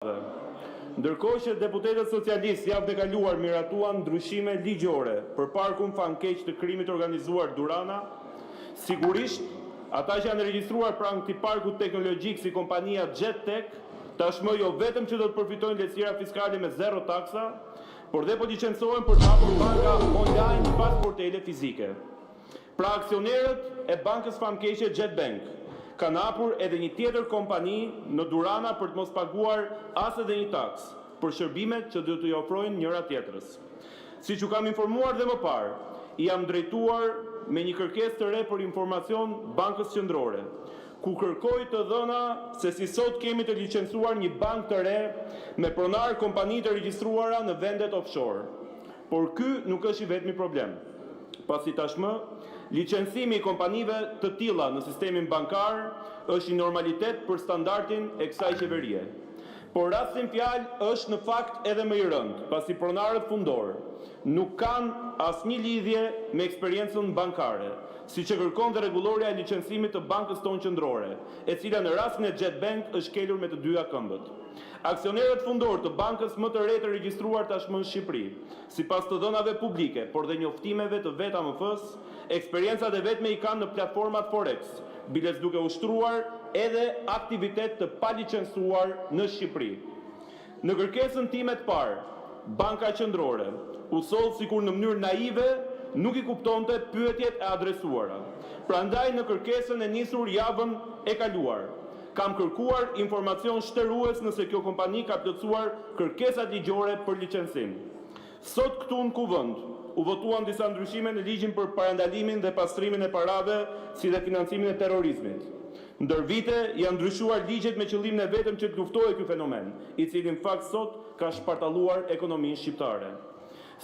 parave. Ndërkohë që deputetët socialistë javën e kaluar miratuan ndryshime ligjore për parkun fankeq të krimit organizuar Durana, sigurisht ata që janë regjistruar pranë këtij parku teknologjik si kompania JetTech, tashmë jo vetëm që do të përfitojnë lehtësira fiskale me zero taksa, por dhe po licencohen për të hapur banka online pas portele fizike. Pra aksionerët e bankës famkeqe JetBank kanë hapur edhe një tjetër kompani në Durana për të mos paguar as edhe një taks për shërbimet që do t'i ofrojnë njëra tjetrës. Siç u kam informuar dhe më parë, jam drejtuar me një kërkesë të re për informacion Bankës Qendrore, ku kërkoj të dhëna se si sot kemi të licencuar një bankë të re me pronar kompani të regjistruara në vendet offshore. Por ky nuk është i vetmi problem, pasi tashmë licencimi i kompanive të tilla në sistemin bankar është një normalitet për standardin e kësaj qeverie. Por rastin fjalë është në fakt edhe më i rëndë, pasi pronarët fundor nuk kanë asnjë lidhje me eksperiencën bankare, siç e kërkon dhe rregullorja e licencimit të bankës tonë qendrore, e cila në rastin e JetBank është kelur me të dyja këmbët. Aksionerët fundor të bankës më të re të regjistruar tashmë në Shqipëri, sipas të dhënave publike, por dhe njoftimeve të VetaMF-s, eksperiencat e vetme i kanë në platformat Forex, biles duke ushtruar edhe aktivitet të palicencuar në Shqipëri. Në kërkesën time të parë, Banka Qendrore u soll sikur në mënyrë naive nuk i kuptonte pyetjet e adresuara. Prandaj në kërkesën e nisur javën e kaluar, kam kërkuar informacion shtërues nëse kjo kompani ka plotësuar kërkesat ligjore për licencim. Sot këtu në Kuvend u votuan disa ndryshime në ligjin për parandalimin dhe pastrimin e parave, si dhe financimin e terrorizmit. Ndër vite janë ndryshuar ligjet me qëllimin e vetëm që të luftojë ky fenomen, i cili në fakt sot ka shpartalluar ekonominë shqiptare.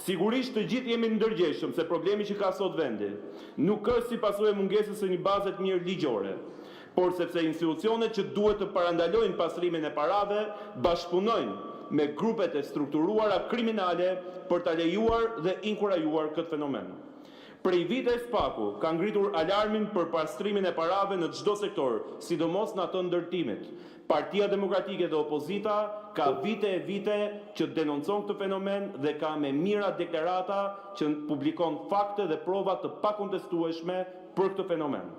Sigurisht të gjithë jemi ndërgjegjshëm se problemi që ka sot vendi nuk është si pasojë e mungesës së një baze të mirë ligjore, por sepse institucionet që duhet të parandalojnë pastrimin e parave bashkëpunojnë me grupet e strukturuara kriminale për ta lejuar dhe inkurajuar këtë fenomen. Prej vitesh paku ka ngritur alarmin për pastrimin e parave në çdo sektor, sidomos në atë ndërtimit. Partia Demokratike dhe opozita ka vite e vite që denoncon këtë fenomen dhe ka me mira deklarata që publikon fakte dhe prova të pakontestueshme për këtë fenomen.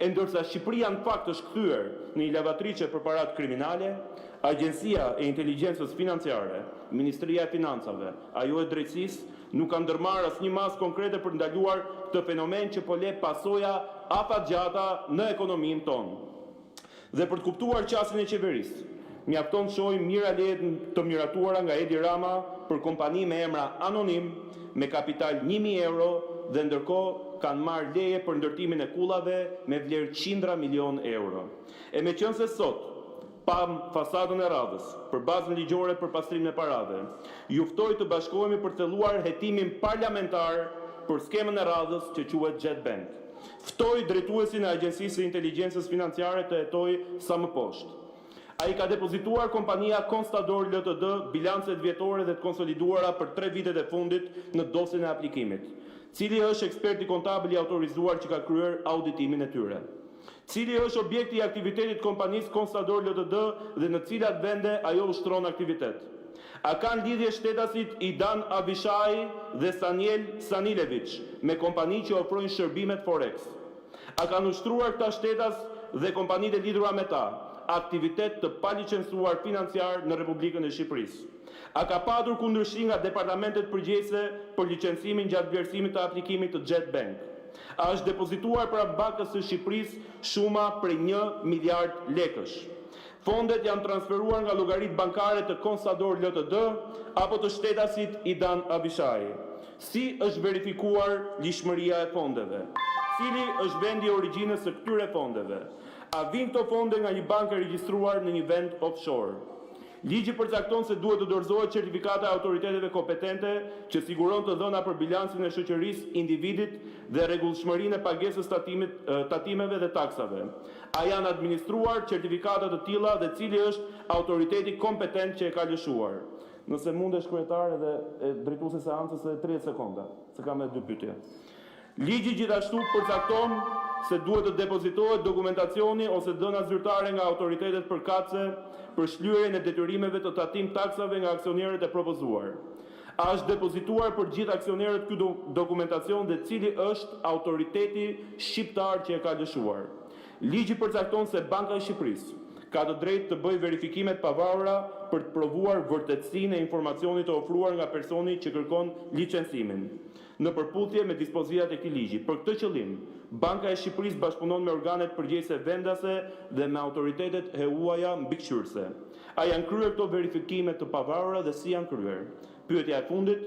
E ndërsa Shqipëria në fakt është kthyer në një lavatriçe për parat kriminale, Agjencia e Inteligjencës Financiare, Ministria e Financave, ajo e Drejtësisë, nuk kanë ndërmarrë asnjë masë konkrete për ndaluar këtë fenomen që po le pasoja afatgjata në ekonominë tonë. Dhe për të kuptuar qasjen e qeverisë, mjafton të shohim miralejet të miratuara nga Edi Rama për kompani me emra anonim, me kapital 1.000 euro dhe ndërkohë kanë marrë leje për ndërtimin e kullave me vlerë qindra milion euro. E meqense sot pam fasadën e radhës për bazën ligjore për pastrimin e parave, juftoj të bashkohemi për të thelluar hetimin parlamentar për skemën e radhës që quhet JetBank. Ftoj drejtuesin e Agjencisë së Inteligjencës Financiare të hetojë sa më poshtë. Ai ka depozituar kompania Constador Ltd bilancet vjetore dhe të konsoliduara për 3 vitet e fundit në dosjen e aplikimit. Cili është eksperti kontabël i autorizuar që ka kryer auditimin e tyre? Cili është objekti i aktivitetit kompanisë Constador Ltd dhe në cilat vende ajo ushtron aktivitet? A kanë lidhje shtetasit Idan Abishai dhe Saniel Sanilevic me kompani që ofrojnë shërbimet Forex? A kanë ushtruar këta shtetas dhe kompanitë e lidhura me ta aktivitet të palicencuar financiar në Republikën e Shqipërisë? A ka padur kundërshtim nga departamentet përgjegjëse për licencimin gjatë vlerësimit të aplikimit të JetBank? A është depozituar para Bankës së Shqipërisë shuma prej 1 miliard lekësh? Fondet janë transferuar nga llogaritë bankare të Constador Ltd apo të shtetasit Idan Abishai? Si është verifikuar lishmëria e fondeve? Cili është vendi i origjinës së këtyre fondeve? A vijnë këto fonde nga një bankë e regjistruar në një vend offshore? Ligji përcakton se duhet të dorëzohet certifikata e autoriteteve kompetente që siguron të dhëna për bilancin e shoqërisë individit dhe rregullshmërinë e pagesës tatimeve dhe taksave. A janë administruar certifikata të tilla dhe cili është autoriteti kompetent që e ka lëshuar? Nëse mundesh kryetare dhe drejtuesi i seancës edhe 30 sekonda, se kam edhe 2 pyetje. Ligji gjithashtu përcakton se duhet të depozitohet dokumentacioni ose dhëna zyrtare nga autoritetet përkatëse për shlyerjen e detyrimeve të tatim taksave nga aksionerët e propozuar. A është depozituar për gjithë aksionerët ky dokumentacion dhe cili është autoriteti shqiptar që e ka lëshuar? Ligji përcakton se Banka e Shqipërisë ka të drejtë të bëjë verifikimet pavarura për të provuar vërtetësinë e informacionit të ofruar nga personi që kërkon licencimin, në përputhje me dispozitat e këtij ligji. Për këtë qëllim, Banka e Shqipërisë bashkëpunon me organet përgjegjëse vendase dhe me autoritetet huaja mbikëqyrëse. A janë kryer këto verifikime të pavarura dhe si janë kryer? Pyetja e fundit,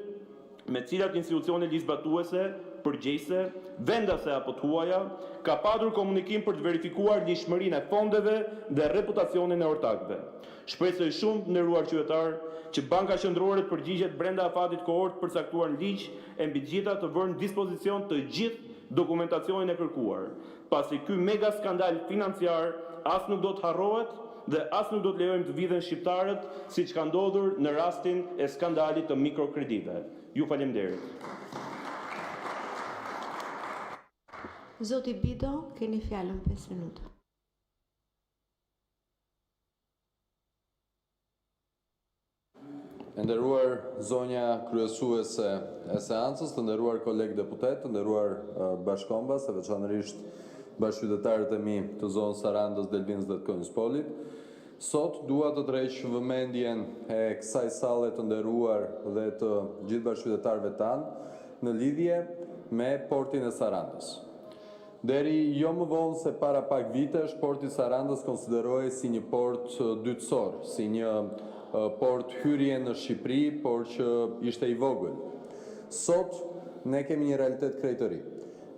me cilat institucione ligjzbatuese, përgjegjëse, vendase apo të huaja, ka padur komunikim për të verifikuar lishmërinë e fondeve dhe reputacionin e ortakëve. Shpresoj shumë, nderuar qytetar, që Banka Qendrore të përgjigjet brenda afatit kohor të përcaktuar në ligj e mbi të gjitha të vënë në dispozicion të gjithë dokumentacionin e kërkuar, pasi ky mega skandal financiar as nuk do të harrohet dhe as nuk do të lejojmë të vidhen shqiptarët siç ka ndodhur në rastin e skandalit të mikrokredive. Ju faleminderit. Zoti Bido, keni fjalën 5 minuta. E nderuar zonja kryesuese e seancës, të nderuar kolegë deputet, të nderuar bashkombas, e veçanërisht bashkëqytetarët e mi të zonës Sarandës, Delvinës dhe të Konjspolit. Sot dua të tërheq vëmendjen e kësaj salle të nderuar dhe të gjithë bashkëqytetarëve tanë në lidhje me portin e Sarandës. Deri jo më vonë se para pak vitesh, porti i Sarandës konsiderohej si një port dytësor, si një port hyrje në Shqipëri, por që ishte i vogël. Sot ne kemi një realitet krejtëri.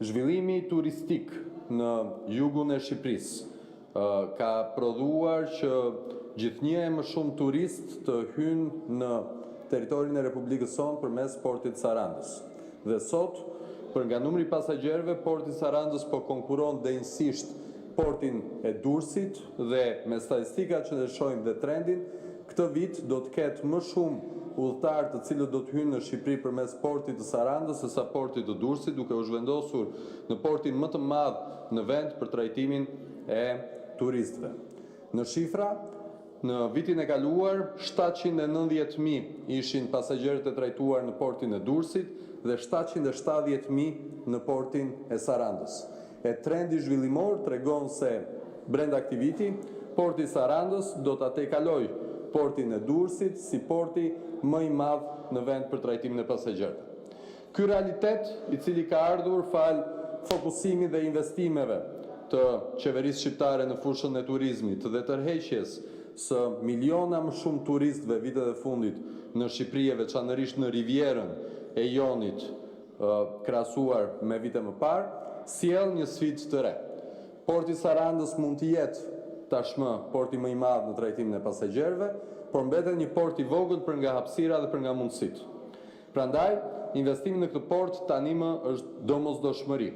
Zhvillimi turistik në jugun e Shqipërisë ka prodhuar që gjithnjë e më shumë turist të hynë në territorin e Republikës sonë përmes portit Sarandës. Dhe sot, për nga numri pasagjerëve, porti Sarandës po konkuron drejtësisht portin e Durrësit dhe me statistika që ne shohim dhe trendin, këtë vit do të ketë më shumë udhëtar të cilët do të hyjnë në Shqipëri përmes portit të Sarandës sesa portit të Durrësit, duke u zhvendosur në portin më të madh në vend për trajtimin e turistëve. Në shifra, në vitin e kaluar, 790.000 ishin pasagjerët e trajtuar në portin e Durrësit dhe 770.000 në portin e Sarandës. E trendi zhvillimor tregon se brenda këtij viti, porti i Sarandës do ta tejkalojë portin e Durrësit si porti më i madh në vend për trajtimin e pasagjerëve. Ky realitet, i cili ka ardhur fal fokusimit dhe investimeve të qeverisë shqiptare në fushën e turizmit dhe tërheqjes së miliona më shumë turistëve vitet e fundit në Shqipëri, veçanërisht në Rivierën e Jonit, krahasuar me vite më parë, sjell një sfidë të re. Porti i Sarandës mund të jetë tashmë porti më i madh në trajtimin e pasagjerëve, por mbetet një port i vogël për nga hapësira dhe për nga mundësitë. Prandaj, investimi në këtë port tani më është domosdoshmëri.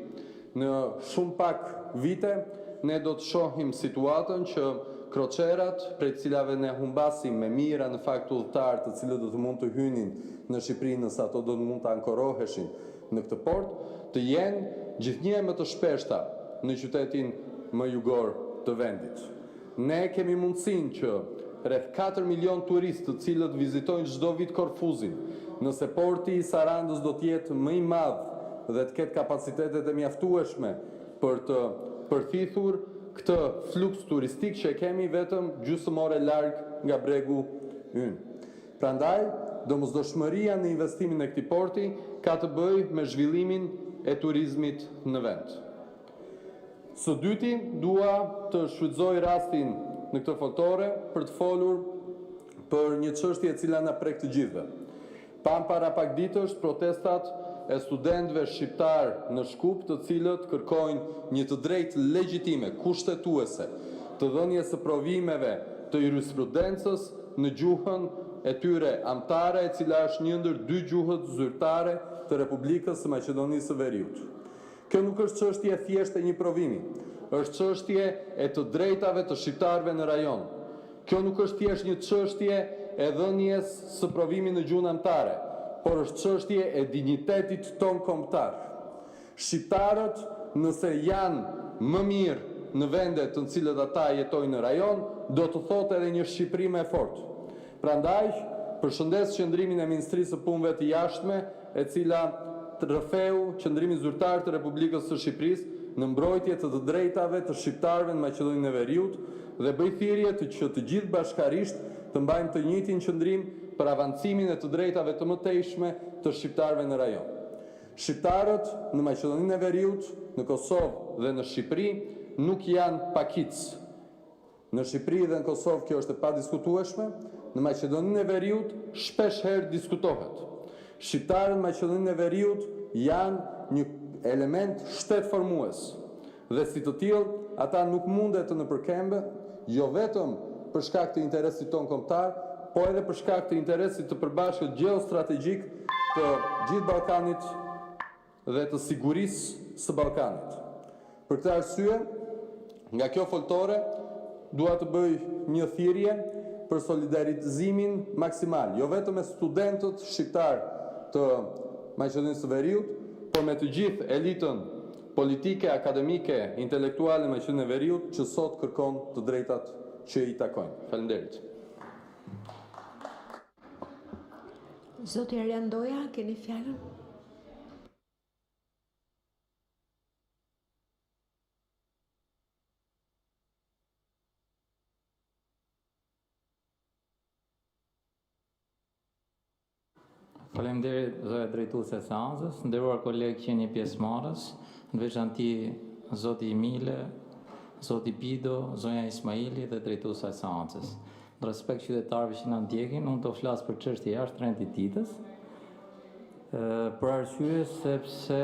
Në shumë pak vite, ne do të shohim situatën që kroçerat, prej cilave ne humbasim me mira në fakt udhëtar të cilët do të mund të hynin në Shqipëri nëse ato do të mund të ankoroheshin në këtë port, të jenë gjithnjë më të shpeshta në qytetin më jugor të vendit. Ne kemi mundësinë që rreth 4 milion turistë të cilët vizitojnë çdo vit Korfuzin, nëse porti i Sarandës do të jetë më i madh dhe të ketë kapacitetet e mjaftueshme për të përfituar këtë fluks turistik që kemi vetëm gjysmore larg nga bregu ynë. Prandaj, domosdoshmëria në investimin e këtij porti ka të bëjë me zhvillimin e turizmit në vend. Së dyti, dua të shfrytëzoj rastin në këtë fotore për të folur për një çështje e cila na prek të gjithëve. Pam para pak ditësh protestat e studentëve shqiptar në Shkup, të cilët kërkojnë një të drejtë legjitime, kushtetuese, të dhënies së provimeve të jurisprudencës në gjuhën e tyre amtare, e cila është një ndër dy gjuhët zyrtare të Republikës së Maqedonisë së Veriut. Kjo nuk është çështje thjesht e një provimi, është çështje e të drejtave të shqiptarëve në rajon. Kjo nuk është thjesht një çështje e dhënies së provimit në gjuhën amtare, por është çështje e dinjitetit ton kombëtar. Shqiptarët, nëse janë më mirë në vendet të cilët ata jetojnë në rajon, do të thotë edhe një Shqipëri më e fortë. Prandaj, përshëndes qëndrimin e Ministrisë së Punëve të Jashtme, e cila të rrëfeu qëndrimin zyrtar të Republikës së Shqipërisë në mbrojtje të drejtave të shqiptarëve në Maqedoninë e Veriut dhe bëj thirrje që të gjithë bashkarisht të mbajmë të njëjtin qëndrim për avancimin e të drejtave të mëtejshme të shqiptarëve në rajon. Shqiptarët në Maqedoninë e Veriut, në Kosovë dhe në Shqipëri nuk janë pakic. Në Shqipëri dhe në Kosovë kjo është e padiskutueshme, në Maqedoninë e Veriut shpesh herë diskutohet. Shqiptarët në Maqedoninë e Veriut janë një element shtetformues dhe si të tillë ata nuk mundet të nëpërkembe, jo vetëm për shkak të interesit tonë kombëtar, po edhe për shkak të interesit të përbashkët gjeostrategjik të gjithë Ballkanit dhe të sigurisë së Ballkanit. Për këtë arsye, nga kjo foltore, dua të bëj një thirrje për solidarizimin maksimal, jo vetëm me studentët shqiptar të Maqedonisë së Veriut, por me të gjithë elitën politike, akademike, intelektuale Maqedonisë së Veriut, që sot kërkon të drejtat që i takojnë. Faleminderit. Zoti Arjan Doja, keni fjalën? Faleminderit zoja drejtuese e seancës, nderuar kolegë që jeni pjesëmarrës, në veçanti zoti Emile, zoti Bido, zonja Ismaili dhe drejtuesa e seancës. Në respekt qytetarëve që na ndjekin, unë do flas për çështje jashtë rendititës, për arsye sepse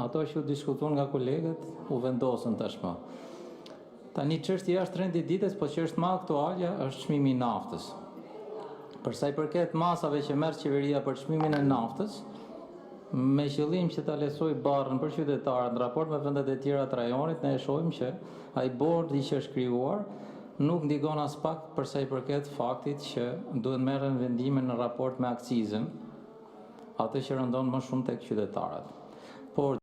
ato që u diskutuan nga kolegët u vendosën tashmë. Tani çështja jashtë rendititës, po që është më aktuale, është çmimi i naftës. Për sa i përket masave që merr qeveria për çmimin e naftës, me qëllim që ta lehtësoj barrën për qytetarët në raport me vendet e tjera të rajonit, ne e shohim që ai bordi që është krijuar nuk ndikon as pak për sa i përket faktit që duhet merren vendime në raport me akcizën, atë që rëndon më shumë tek qytetarët. Por